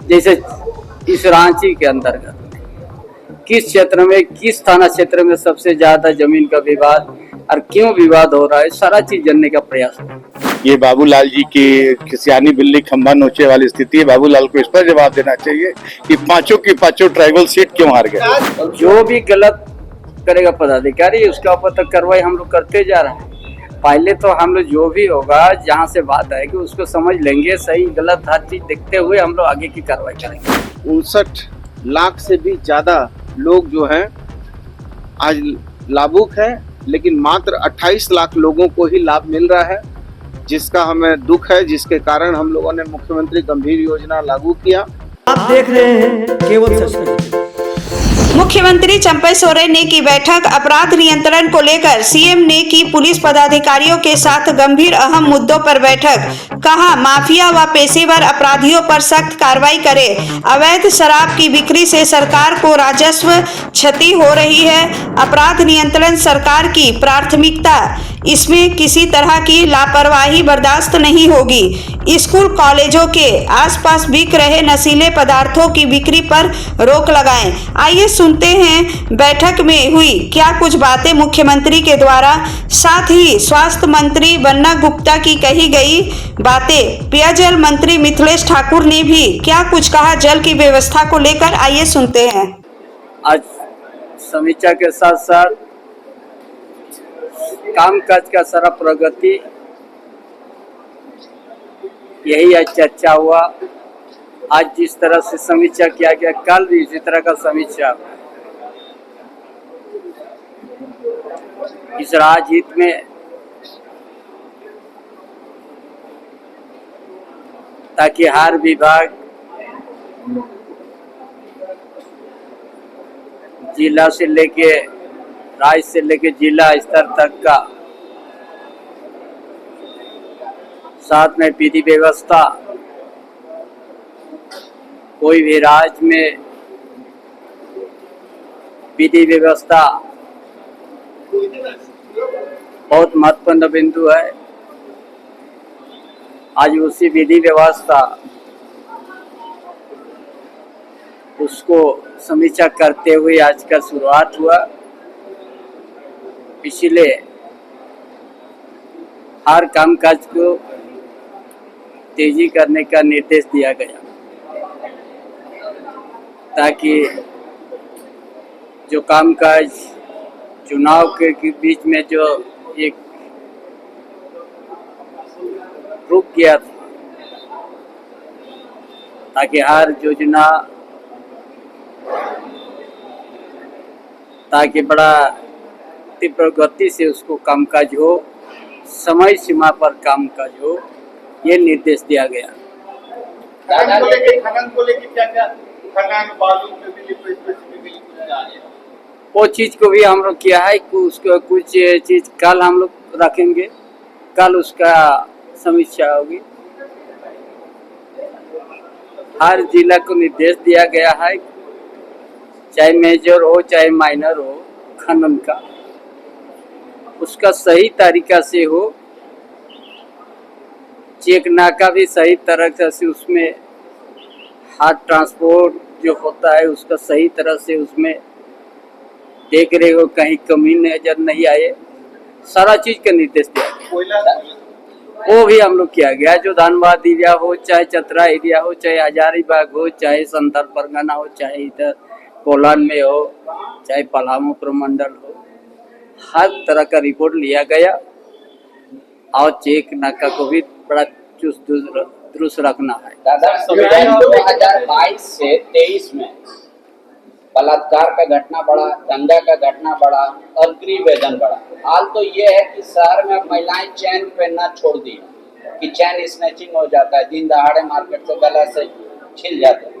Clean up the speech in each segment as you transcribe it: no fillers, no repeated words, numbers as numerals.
जैसे इस रांची के अंतर्गत किस क्षेत्र में, किस थाना क्षेत्र में सबसे ज्यादा जमीन का विवाद और क्यों विवाद हो रहा है, सारा चीज जानने का प्रयास हो। ये बाबूलाल जी की सियानी बिल्ली खंभा नोचे वाली स्थिति है। बाबूलाल को इस पर जवाब देना चाहिए कि पांचों की पांचों ट्राइबल सीट क्यों हार गए। जो भी गलत करेगा पदाधिकारी, उसका ऊपर तक कार्रवाई हम लोग करते जा रहे हैं। पहले तो हम लोग जो भी होगा, जहाँ से बात आएगी उसको समझ लेंगे, सही गलत हर चीज देखते हुए हम लोग आगे की कार्रवाई करेंगे। 59 लाख से भी ज्यादा लोग जो हैं आज लाभुक हैं, लेकिन मात्र 28 लाख लोगों को ही लाभ मिल रहा है, जिसका हमें दुख है, जिसके कारण हम लोगों ने मुख्यमंत्री गंभीर योजना लागू किया। आप देख रहे हैं केवल सच। मुख्यमंत्री चंपई सोरेन ने की बैठक। अपराध नियंत्रण को लेकर सीएम ने की पुलिस पदाधिकारियों के साथ गंभीर अहम मुद्दों पर बैठक। कहा, माफिया व पेशेवर अपराधियों पर सख्त कार्रवाई करें। अवैध शराब की बिक्री से सरकार को राजस्व क्षति हो रही है। अपराध नियंत्रण सरकार की प्राथमिकता, इसमें किसी तरह की लापरवाही बर्दाश्त नहीं होगी। स्कूल कॉलेजों के आसपास बिक रहे नशीले पदार्थों की बिक्री पर रोक लगाएं। आइए सुनते हैं बैठक में हुई क्या कुछ बातें मुख्यमंत्री के द्वारा, साथ ही स्वास्थ्य मंत्री बन्ना गुप्ता की कही गई बातें। पेयजल मंत्री मिथिलेश ठाकुर ने भी क्या कुछ कहा जल की व्यवस्था को लेकर, आइए सुनते हैं। आज समीक्षा के साथ साथ कामकाज का सारा प्रगति, यही आज चर्चा हुआ। आज जिस तरह से समीक्षा किया गया, कल भी इसी तरह का समीक्षा इस राजहित में, ताकि हर विभाग जिला से लेके राज्य से लेके जिला स्तर तक का, साथ में विधि व्यवस्था, कोई भी राज्य में विधि व्यवस्था बहुत महत्वपूर्ण बिंदु है। आज उसी विधि व्यवस्था उसको समीक्षा करते हुए आज का शुरुआत हुआ। पिछले हर कामकाज को तेजी करने का निर्देश दिया गया, ताकि जो कामकाज चुनाव के बीच में जो एक रुक गया था, ताकि हर योजना, ताकि बड़ा तीव्र गति से उसको कामकाज हो, समय सीमा पर कामकाज हो, ये निर्देश दिया गया। खनन को लेकर क्या खनन बालू वो चीज को भी हम लोग किया है, उसको कुछ चीज कल हम लोग रखेंगे, कल उसका समीक्षा होगी। हर जिला को निर्देश दिया गया है, चाहे मेजर हो चाहे माइनर हो, खनन का उसका सही तरीका से हो, चेक नाका भी सही तरह से उसमें, हाथ ट्रांसपोर्ट जो होता है उसका सही तरह से उसमें देख रहे हो, कहीं कमी नजर नहीं आए, सारा चीज का निर्देश दिया गया। वो भी हम लोग किया गया, जो धनबाद एरिया हो, चाहे चतरा एरिया हो, चाहे हजारीबाग हो, चाहे संथाल परगना हो, चाहे इधर कोलान में हो, चाहे पलामू प्रमंडल हो, हर तरह का रिपोर्ट लिया गया। और चेक नाका को भी बड़ा चुस्त दुरुस्त रखना है। 2022 से 23 में बलात्कार का घटना बढ़ा, दंगा का घटना बढ़ा और गृह वेदन बढ़ा। हाल तो ये है कि शहर में महिलाएं चैन पहनना छोड़ दी, कि चैन स्नैचिंग हो जाता है, दिन दहाड़े मार्केट से गला से छिल जाता है।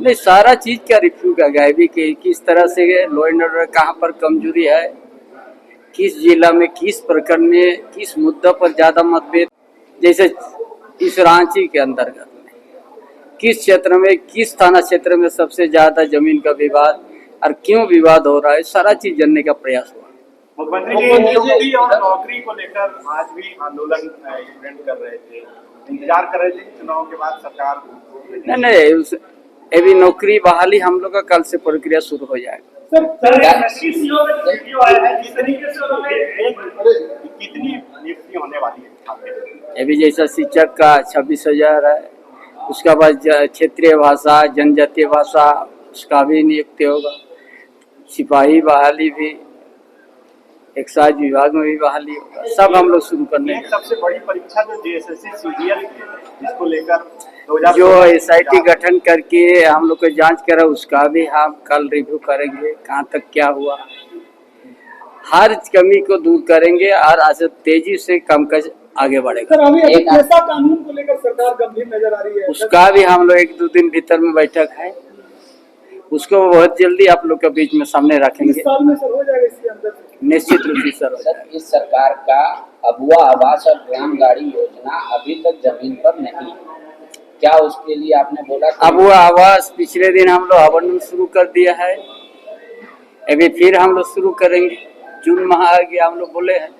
नहीं, सारा चीज का रिव्यू का गया भी कि किस तरह से लॉ एंड ऑर्डर कहाँ पर कमजोरी है, किस जिला में, किस प्रकरण में, किस मुद्दा पर ज्यादा मतभेद। जैसे इस रांची के अंतर्गत किस क्षेत्र में, किस थाना क्षेत्र में सबसे ज्यादा जमीन का विवाद और क्यों विवाद हो रहा है, सारा चीज जानने का प्रयास हुआ। मुख्यमंत्री जी नियुक्ति और नौकरी को लेकर आज भी आंदोलन इवेंट कर रहे थे, इंतजार कर रहे थे चुनाव के बाद सरकार नहीं नहीं अभी नौकरी बहाली हम लोग का कल से प्रक्रिया शुरू हो जाएगा। कितनी नियुक्ति होने वाली है? अभी जैसा शिक्षक का 26,000 है, उसका बाद क्षेत्रीय भाषा जनजातीय भाषा उसका भी नियुक्ति होगा। सिपाही बहाली भी, एक्साइज विभाग में भी बहाली होगा, सब हम लोग शुरू करने एक सबसे बड़ी परीक्षा जो जेएसएससी सीजीएल जिसको लेकर जो एसआईटी गठन करके हम लोग को जांच करा उसका भी हम कल रिव्यू करेंगे, कहाँ तक क्या हुआ, हर कमी को दूर करेंगे और आज तेजी से कामकाज आगे बढ़ेगा। कैसा कानून को लेकर सरकार गंभीर नजर आ रही है? उसका भी हम लोग 1-2 दिन भीतर में बैठक है, उसको बहुत जल्दी आप लोग के बीच में सामने रखेंगे। इस साल में सर हो जाएगा इसके अंदर? निश्चित रूप से सर। सर, इस सरकार का अबुआ आवास और ग्राम गाड़ी योजना अभी तक जमीन पर नहीं है, क्या उसके लिए आपने बोला? अब वो आवास पिछले दिन हम लोग आवंटन शुरू कर दिया है, अभी फिर हम लोग शुरू करेंगे। जून माह आ गया, हम लोग बोले हैं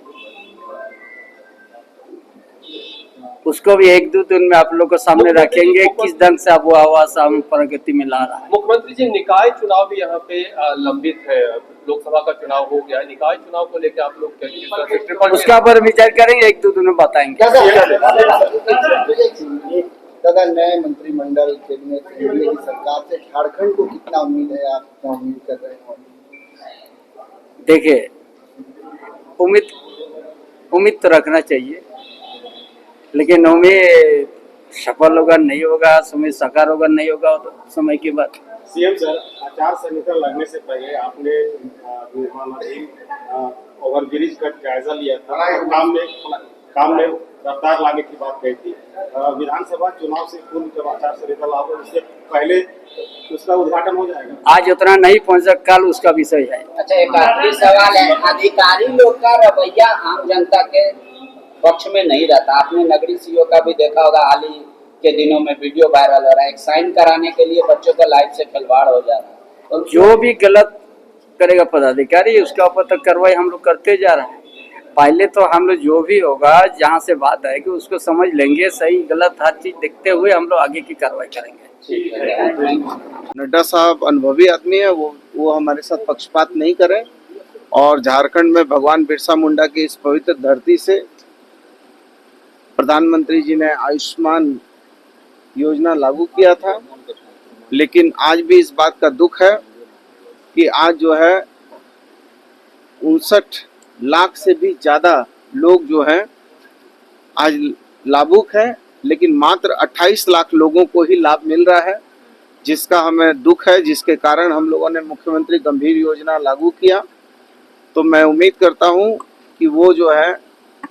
उसको भी 1-2 दिन में आप लोग को सामने रखेंगे किस ढंग से अब वो आवास हम प्रगति में ला रहा है। मुख्यमंत्री जी, निकाय चुनाव भी यहाँ पे लंबित है, लोकसभा का चुनाव हो गया, निकाय चुनाव को लेकर आप लोग किस तरह से ट्रिपल उसका पर विचार करेंगे, 1-2 दिन में बताएंगे। दादा, नए मंत्रिमंडल कैबिनेट एनडीए की सरकार से झारखंड को कितना उम्मीद है, आप क्या उम्मीद कर रहे हैं? देखिए, उम्मीद तो रखना चाहिए, लेकिन उम्मीद सफल होगा नहीं होगा, समय साकार होगा नहीं होगा, तो समय की बात। सीएम सर, आचार संहिता लगने से पहले आपने निर्माणाधीन ओवरब्रिज का जायजा लिया था, काम में रफ्तार लाने की बात कही थी। विधानसभा चुनाव से पूर्व जब आचार संहिता लागू उससे पहले उसका उद्घाटन हो जाएगा। आज उतना नहीं पहुंचा, कल उसका विषय है। अच्छा, एक आखिरी सवाल है, अधिकारी लोग का रवैया आम जनता के पक्ष में नहीं रहता। आपने नगरीय सीओ का भी देखा होगा, हाल ही के दिनों में वीडियो वायरल हो रहा है, एक साइन कराने के लिए बच्चों का लाइफ से खिलवाड़ हो जा रहा है। तो जो भी गलत करेगा पदाधिकारी, उसका ऊपर तक कार्रवाई हम लोग करते जा रहे हैं। पहले तो हम लोग जो भी होगा, जहाँ से बात आएगी उसको समझ लेंगे, सही गलत हर चीज देखते हुए हम लोग आगे की कार्रवाई करेंगे। नड्डा साहब अनुभवी आदमी है, वो हमारे साथ पक्षपात नहीं करें, और झारखंड में भगवान बिरसा मुंडा की इस पवित्र धरती से प्रधानमंत्री जी ने आयुष्मान योजना लागू किया था, लेकिन आज भी इस बात का दुख है कि आज जो है 59 लाख से भी ज्यादा लोग जो हैं आज लाभुक हैं, लेकिन मात्र 28 लाख लोगों को ही लाभ मिल रहा है, जिसका हमें दुख है, जिसके कारण हम लोगों ने मुख्यमंत्री गंभीर योजना लागू किया। तो मैं उम्मीद करता हूं कि वो जो है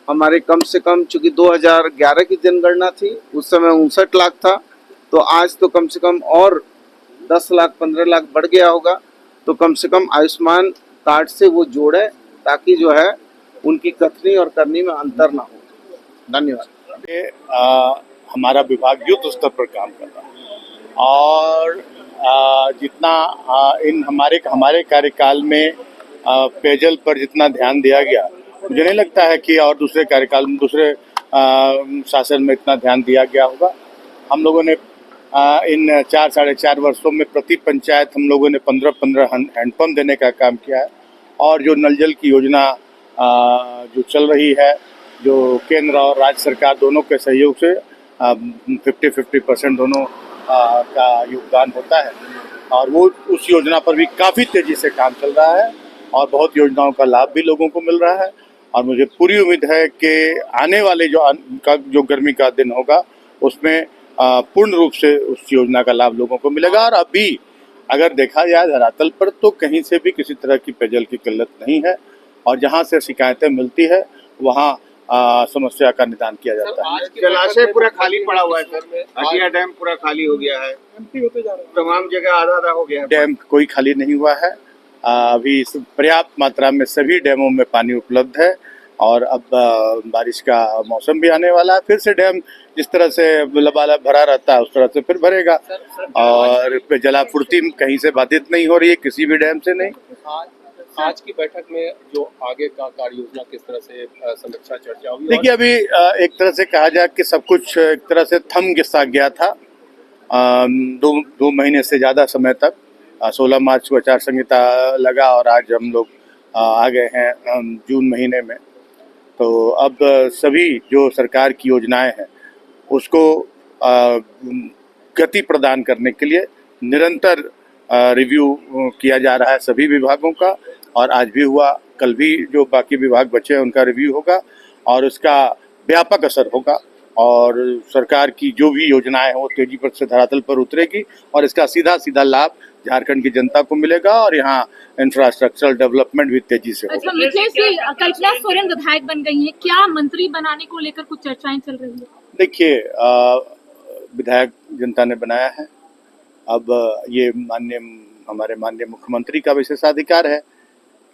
हमारे कम से कम, चूंकि 2011 की जनगणना थी, उस समय 59 लाख था, तो आज तो कम से कम और 10 लाख 15 लाख बढ़ गया होगा। तो कम से कम आयुष्मान कार्ड से वो जोड़े, ताकि जो है उनकी कथनी और करनी में अंतर ना हो। धन्यवाद। हमारा विभाग युद्ध स्तर पर काम कर रहा है, और जितना इन हमारे कार्यकाल में पेयजल पर जितना ध्यान दिया गया, मुझे नहीं लगता है कि और दूसरे कार्यकाल में, दूसरे शासन में इतना ध्यान दिया गया होगा। हम लोगों ने इन 4-4.5 वर्षों में प्रति पंचायत हम लोगों ने 15 हैंडपम्प देने का काम किया है, और जो नल जल की योजना जो चल रही है, जो केंद्र और राज्य सरकार दोनों के सहयोग से 50-50% दोनों का योगदान होता है, और वो उस योजना पर भी काफ़ी तेज़ी से काम चल रहा है, और बहुत योजनाओं का लाभ भी लोगों को मिल रहा है। और मुझे पूरी उम्मीद है कि आने वाले जो गर्मी का दिन होगा, उसमें पूर्ण रूप से उस योजना का लाभ लोगों को मिलेगा। और अभी अगर देखा जाए धरातल पर, तो कहीं से भी किसी तरह की पेयजल की किल्लत नहीं है, और जहाँ से शिकायतें मिलती है वहाँ समस्या का निदान किया जाता है। जलाशय पूरा खाली पड़ा हुआ है सर, हटिया डैम पूरा खाली हो गया है, तमाम जगह आधा हो गया है। डैम कोई खाली नहीं हुआ है, अभी पर्याप्त मात्रा में सभी डैमों में पानी उपलब्ध है, और अब बारिश का मौसम भी आने वाला है। फिर से डैम जिस तरह से लबालब भरा रहता है उस तरह से फिर भरेगा, और जलापूर्ति कहीं से बाधित नहीं हो रही है, किसी भी डैम से नहीं। आज की बैठक में जो आगे का कार्य योजना किस तरह से समीक्षा चर्चा होगी? देखिए, अभी एक तरह से कहा जाए कि सब कुछ एक तरह से थम सा गया था, दो महीने से ज़्यादा समय तक 16 मार्च को आचार संहिता लगा और आज हम लोग आ गए हैं जून महीने में। तो अब सभी जो सरकार की योजनाएं हैं उसको गति प्रदान करने के लिए निरंतर रिव्यू किया जा रहा है सभी विभागों का, और आज भी हुआ, कल भी जो बाकी विभाग बचे हैं उनका रिव्यू होगा और उसका व्यापक असर होगा और सरकार की जो भी योजनाएं हैं वो तेजी से धरातल पर उतरेगी और इसका सीधा सीधा लाभ झारखंड की जनता को मिलेगा और यहाँ इंफ्रास्ट्रक्चरल डेवलपमेंट भी तेजी से होगा। अच्छा मिथिलेश जी, कल्पना सोरेन विधायक बन गई हैं, क्या मंत्री बनाने को लेकर कुछ चर्चाएं चल रही है? देखिए, विधायक जनता ने बनाया है, अब ये हमारे माननीय मुख्यमंत्री का विशेषाधिकार है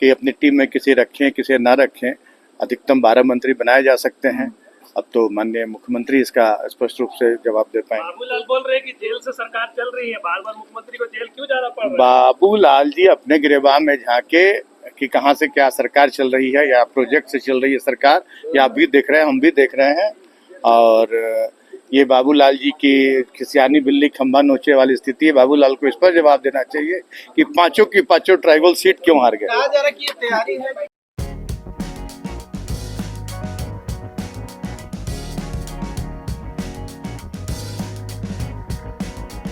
कि अपनी टीम में किसे रखें किसे ना रखें। अधिकतम 12 मंत्री बनाए जा सकते हैं। अब तो माननीय मुख्यमंत्री इसका स्पष्ट रूप से जवाब दे पाएंगे। बाबूलाल बोल रहे हैं कि जेल से सरकार चल रही है, बार बार मुख्यमंत्री को जेल क्यों जाना पड़ रहा है? बाबूलाल जी अपने गिरेबान में झांके कि कहां से क्या सरकार चल रही है या प्रोजेक्ट से चल रही है सरकार, या आप भी देख रहे हैं, हम भी देख रहे हैं। और ये बाबूलाल जी की खिसियानी बिल्ली खंभा नोचे वाली स्थिति है। बाबूलाल को इस पर जवाब देना चाहिए कि पांचों की पांचों ट्राइबल सीट क्यों हार गए। कहा जा रहा है कि ये तैयारी है